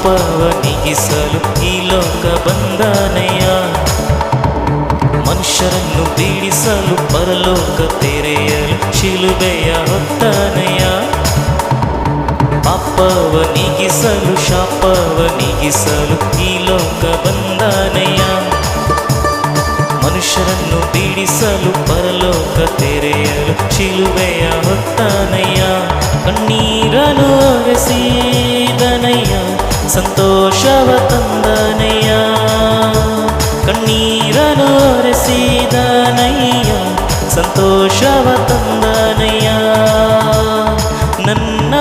ಪಾಪವ ನೀಗಿಸಲು ಈ ಲೋಕ ಬಂದನಯ್ಯ. ಮನುಷ್ಯರನ್ನು ಬೀಳಿಸಲು ಪರಲೋಕ ತೆರೆಯಲು ಶಿಲುಬೆಯ ಹೊತ್ತನಯ್ಯ. ಪಾಪವ ನೀಗಿಸಲು ಶಾಪವ ನೀಗಿಸಲು ಈ ಲೋಕ ಬಂದನಯ್ಯ. ಮನುಷ್ಯರನ್ನು ಬೀಳಿಸಲು ಪರಲೋಕ ತೆರೆಯಲು ಶಿಲುಬೆಯ ಹೊತ್ತನಯ್ಯ. ಕಣ್ಣೀರನು ಒರೆಸಿದನಯ್ಯ, ಸಂತೋಷವ ತಂದನಯ್ಯ. ಕಣ್ಣೀರನು ಒರೆಸಿದನಯ್ಯ, ಸಂತೋಷವ ತಂದನಯ್ಯ. ನನ್ನ